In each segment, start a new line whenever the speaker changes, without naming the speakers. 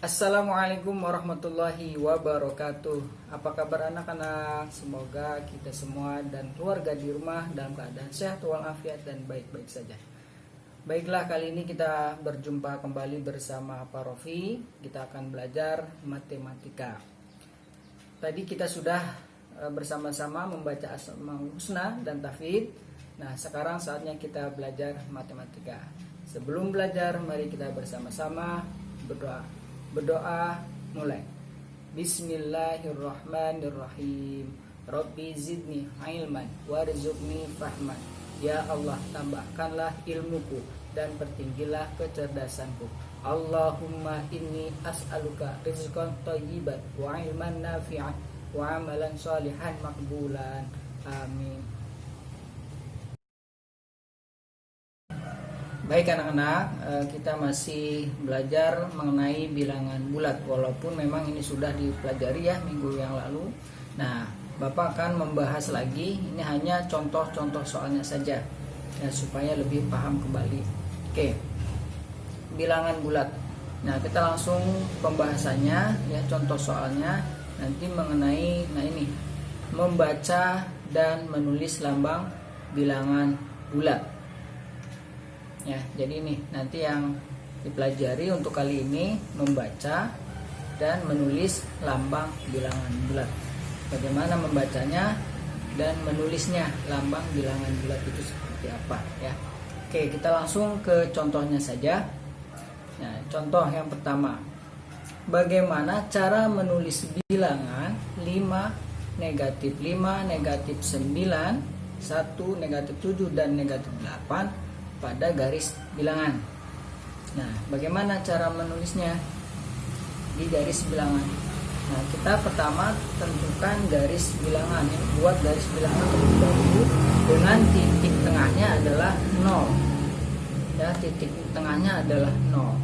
Assalamualaikum warahmatullahi wabarakatuh. Apa kabar anak-anak? Semoga kita semua dan keluarga di rumah dalam keadaan sehat walafiat dan baik-baik saja. Baiklah, kali ini kita berjumpa kembali bersama Pak Rofi. Kita akan belajar matematika. Tadi kita sudah bersama-sama membaca Asmaul Husna dan Tafid. Nah, sekarang saatnya kita belajar matematika. Sebelum belajar, mari kita bersama-sama berdoa mulai. Bismillahirrahmanirrahim. Rabbi zidni ilman warzuqni fahman. Ya Allah, tambahkanlah ilmuku dan pertinggilah kecerdasanku. Allahumma inni as'aluka rizqan thayyiban wa ilman nafi'an wa amalan shalihan maqbulan. Amin. Baik anak-anak, kita masih belajar mengenai bilangan bulat. Walaupun memang ini sudah dipelajari ya minggu yang lalu. Nah, Bapak akan membahas lagi. Ini hanya contoh-contoh soalnya saja ya, supaya lebih paham kembali. Oke, bilangan bulat. Nah, kita langsung pembahasannya ya, contoh soalnya nanti mengenai membaca dan menulis lambang bilangan bulat. Ya, jadi ini nanti yang dipelajari untuk kali ini membaca dan menulis lambang bilangan bulat. Bagaimana membacanya dan menulisnya lambang bilangan bulat itu seperti apa ya. Oke, kita langsung ke contohnya saja. Nah, contoh yang pertama. Bagaimana cara menulis bilangan 5, negatif 5, negatif 9, 1, negatif 7 dan negatif 8 pada garis bilangan. Nah, bagaimana cara menulisnya di garis bilangan? Nah, kita pertama tentukan garis bilangan. Buat garis bilangan terlebih dahulu dengan titik tengahnya adalah 0. Ya, titik tengahnya adalah 0.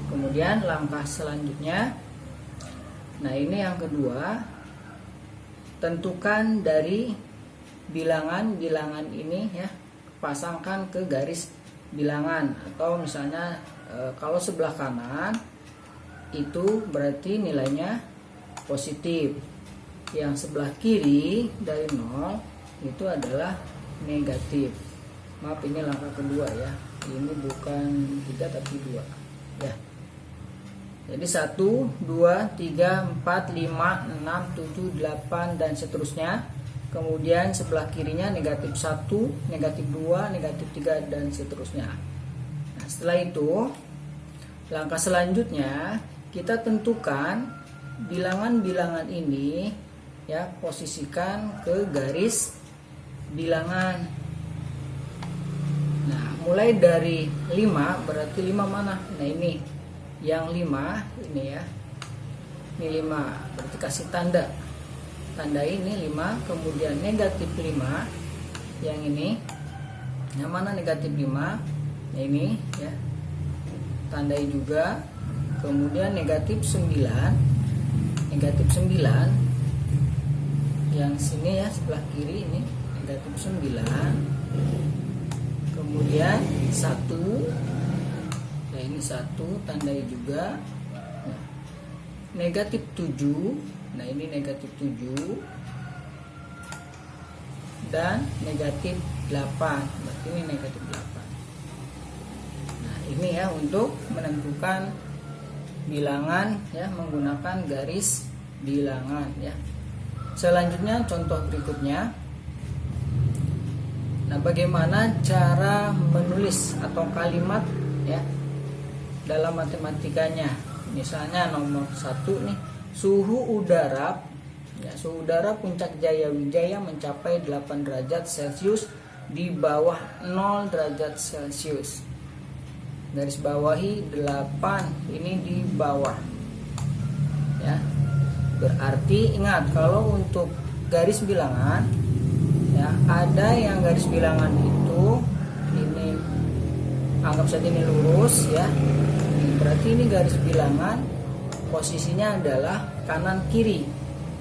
Kemudian langkah selanjutnya, nah ini yang kedua, tentukan dari bilangan ini ya, pasangkan ke garis bilangan. Atau misalnya kalau sebelah kanan itu berarti nilainya positif, yang sebelah kiri dari 0 itu adalah negatif. Maaf, ini langkah kedua ya, ini bukan 3 tapi 2 ya. Jadi 1, 2, 3, 4, 5, 6, 7, 8 dan seterusnya. Kemudian sebelah kirinya negatif 1, negatif 2, negatif 3 dan seterusnya. Nah, setelah itu langkah selanjutnya kita tentukan bilangan-bilangan ini ya, posisikan ke garis bilangan. Nah, mulai dari 5, berarti 5 mana? Nah, ini yang 5 ini ya. Ini 5, berarti kasih tanda. Tanda ini 5, kemudian negatif 5 yang ini. Yang mana negatif 5? Nah, ini ya. Tandai juga. Kemudian negatif 9. Negatif 9 yang sini ya, sebelah kiri ini negatif 9. Kemudian 1. Nah, ini 1 tandai juga. Nah, negatif 7. Nah, ini negatif 7 dan negatif 8. Berarti ini negatif 8. Nah, ini ya untuk menentukan bilangan ya, menggunakan garis bilangan ya. Selanjutnya contoh berikutnya. Nah, bagaimana cara menulis atau kalimat ya dalam matematikanya? Misalnya nomor 1 nih, suhu udara ya, suhu udara Puncak Jaya Wijaya mencapai 8 derajat Celcius di bawah 0 derajat Celcius. Garis bawahi 8, ini di bawah ya. Berarti ingat, kalau untuk garis bilangan ya, ada yang garis bilangan itu ini anggap saja ini lurus ya. Berarti ini garis bilangan posisinya adalah kanan kiri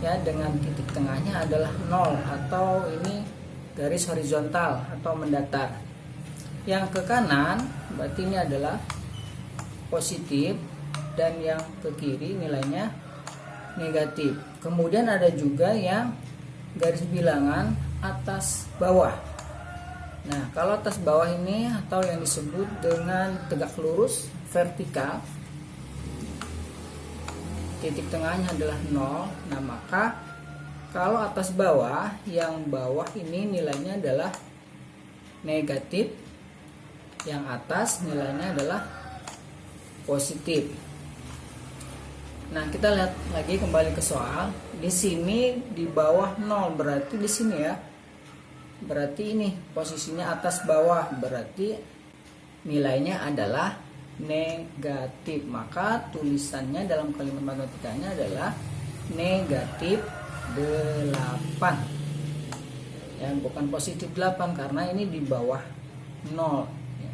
ya, dengan titik tengahnya adalah 0, atau ini garis horizontal atau mendatar. Yang ke kanan berarti ini adalah positif dan yang ke kiri nilainya negatif. Kemudian ada juga yang garis bilangan atas bawah. Nah, kalau atas bawah ini atau yang disebut dengan tegak lurus vertikal, titik tengahnya adalah 0. Nah, maka kalau atas bawah, yang bawah ini nilainya adalah negatif, yang atas nilainya adalah positif. Nah, kita lihat lagi kembali ke soal. Di sini di bawah 0, berarti di sini ya. Berarti ini posisinya atas bawah, berarti nilainya adalah negatif. Maka tulisannya dalam kalimat matematikanya adalah negatif 8. Ya, bukan positif 8 karena ini di bawah 0. Ya.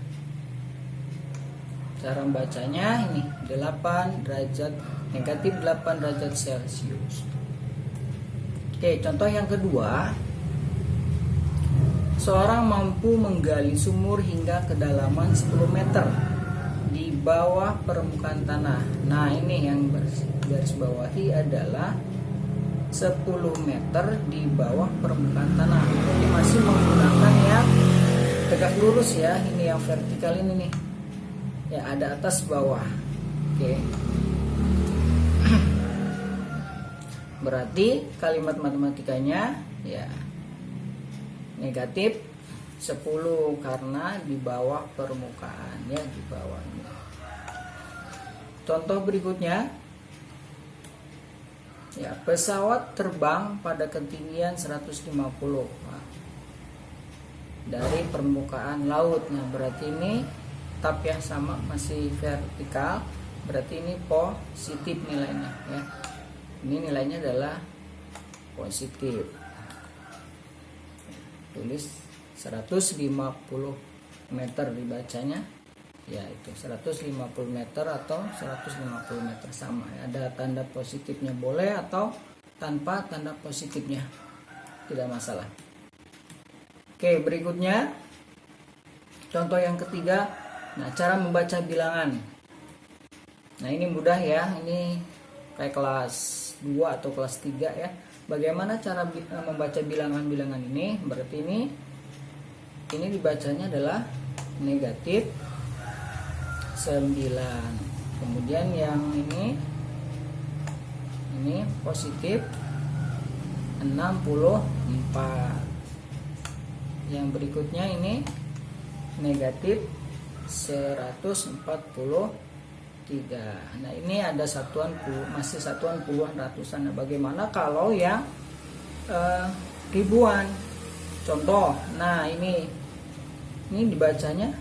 Cara membacanya ini 8 derajat negatif 8 derajat Celcius. Oke, contoh yang kedua. Seorang mampu menggali sumur hingga kedalaman 10 meter di bawah permukaan tanah. Nah, ini yang garis bawahi adalah 10 meter di bawah permukaan tanah. Jadi masih menggunakan yang tegak lurus ya. Ini yang vertikal ini nih. Ya, ada atas bawah. Oke. Berarti kalimat matematikanya ya negatif 10 karena di bawah permukaan ya, di bawahnya. Contoh berikutnya ya, pesawat terbang pada ketinggian 150 dari permukaan laut. Nah, berarti ini tetap ya sama, masih vertikal, berarti ini positif nilainya ya. Ini nilainya adalah positif. Tulis 150 meter dibacanya. Ya, itu 150 meter atau 150 meter sama. Ada tanda positifnya boleh atau tanpa tanda positifnya. Tidak masalah. Oke, berikutnya contoh yang ketiga. Nah, cara membaca bilangan. Nah, ini mudah ya. Ini kayak kelas 2 atau kelas 3 ya. Bagaimana cara membaca bilangan-bilangan ini? Berarti ini dibacanya adalah negatif 9. Kemudian yang ini positif 64. Yang berikutnya ini negatif 143. Nah, ini ada masih satuan puluhan ratusan. Nah, bagaimana kalau yang ribuan? Contoh, nah ini dibacanya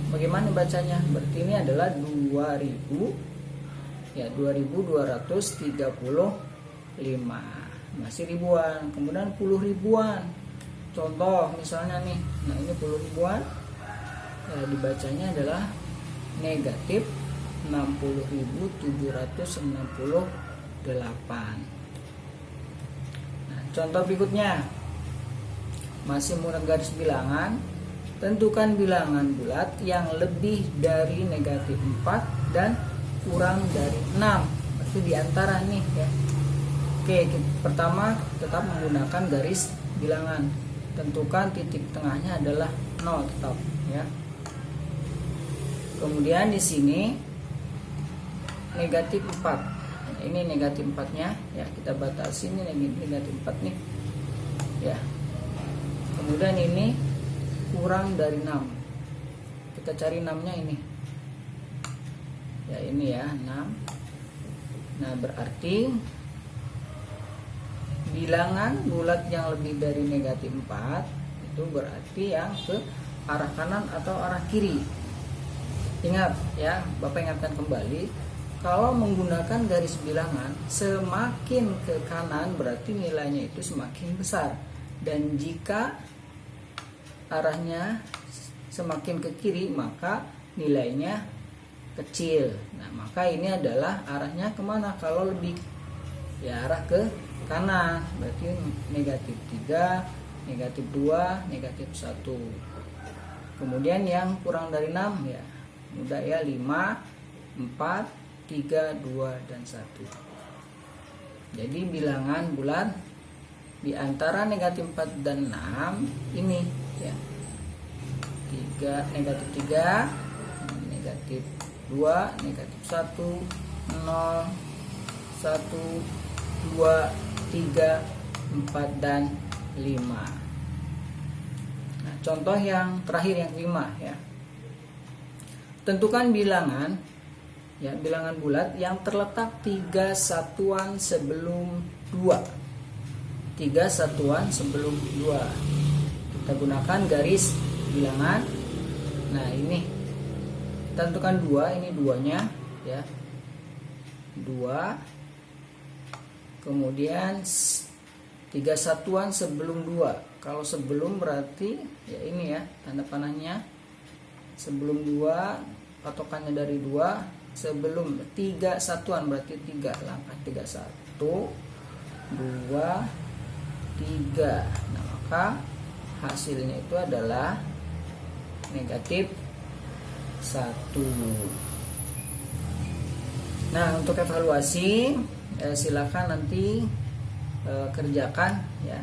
bagaimana bacanya? Berarti ini adalah 2000 ya, 2235. Masih ribuan. Kemudian puluh ribuan. Contoh misalnya nih, nah ini puluh ribuan ya, dibacanya adalah negatif 60.768. Nah, contoh berikutnya masih menggunakan garis bilangan. Tentukan bilangan bulat yang lebih dari negatif 4 dan kurang dari 6. Berarti diantara nih ya. Oke, pertama tetap menggunakan garis bilangan. Tentukan titik tengahnya adalah 0 tetap ya. Kemudian di sini negatif 4. Nah, ini negatif 4-nya ya, kita batasi ini negatif 4 nih. Ya. Kemudian ini kurang dari 6. Kita cari 6-nya ini. Ya, ini ya, 6. Nah, berarti bilangan bulat yang lebih dari negatif 4 itu berarti yang ke arah kanan atau arah kiri. Ingat ya, Bapak ingatkan kembali, kalau menggunakan garis bilangan semakin ke kanan berarti nilainya itu semakin besar, dan jika arahnya semakin ke kiri maka nilainya kecil. Nah, maka ini adalah arahnya kemana? Kalau lebih ya arah ke kanan, berarti negatif 3, negatif 2, negatif 1. Kemudian yang kurang dari 6 ya mudah ya, 5, 4, 3, 2, dan 1. Jadi bilangan bulat di antara negatif 4 dan 6 ini ya. 3, negatif 3, negatif 2, negatif 1, 0, 1, 2, 3, 4, dan 5. Nah, contoh yang terakhir yang kelima ya. Tentukan bilangan ya, bilangan bulat yang terletak 3 satuan sebelum 2. 3 satuan sebelum 2. Kita gunakan garis bilangan. Nah, ini tentukan 2, ini 2-nya ya. 2. Kemudian 3 satuan sebelum 2. Kalau sebelum berarti ya ini ya, tanda panahnya sebelum 2, patokannya dari 2, sebelum 3 satuan berarti 3, langkah 3, 1, 2, 3. Nah, maka hasilnya itu adalah negatif 1. Nah, untuk evaluasi silakan nanti kerjakan ya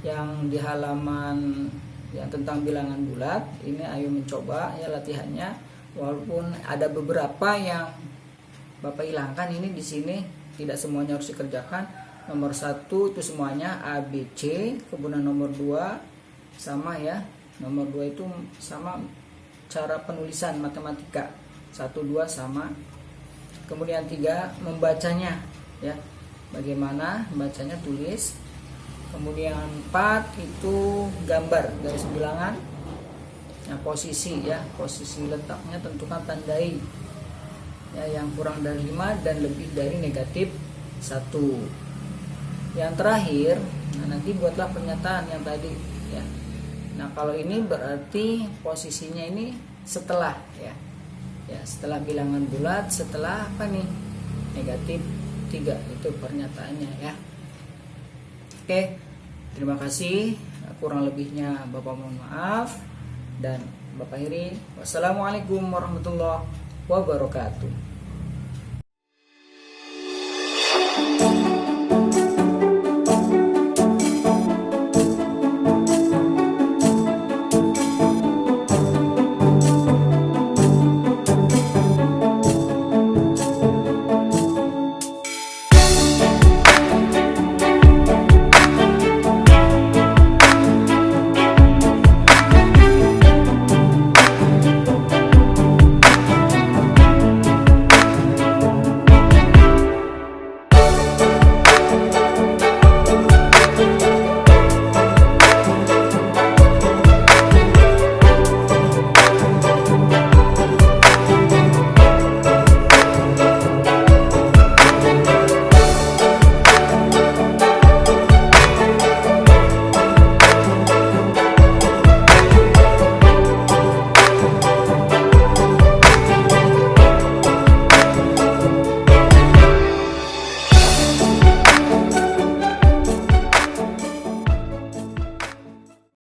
yang di halaman yang tentang bilangan bulat. Ini ayo mencoba ya latihannya, walaupun ada beberapa yang Bapak hilangkan ini di sini, tidak semuanya harus dikerjakan. Nomor 1 itu semuanya A, B, C, kemudian nomor 2 sama ya, nomor 2 itu sama cara penulisan matematika, 1, 2 sama. Kemudian 3 membacanya ya, bagaimana bacanya, tulis. Kemudian 4 itu gambar garis bilangan. Nah, posisi ya, posisi letaknya tentukan, tandai ya, yang kurang dari 5 dan lebih dari negatif 1. Yang terakhir, nah nanti buatlah pernyataan yang tadi ya. Nah, kalau ini berarti posisinya ini setelah ya. Ya, setelah bilangan bulat, setelah apa nih? Negatif 3, itu pernyataannya ya. Oke, terima kasih. Kurang lebihnya Bapak mohon maaf. Dan Bapak akhiri, wassalamualaikum warahmatullahi wabarakatuh.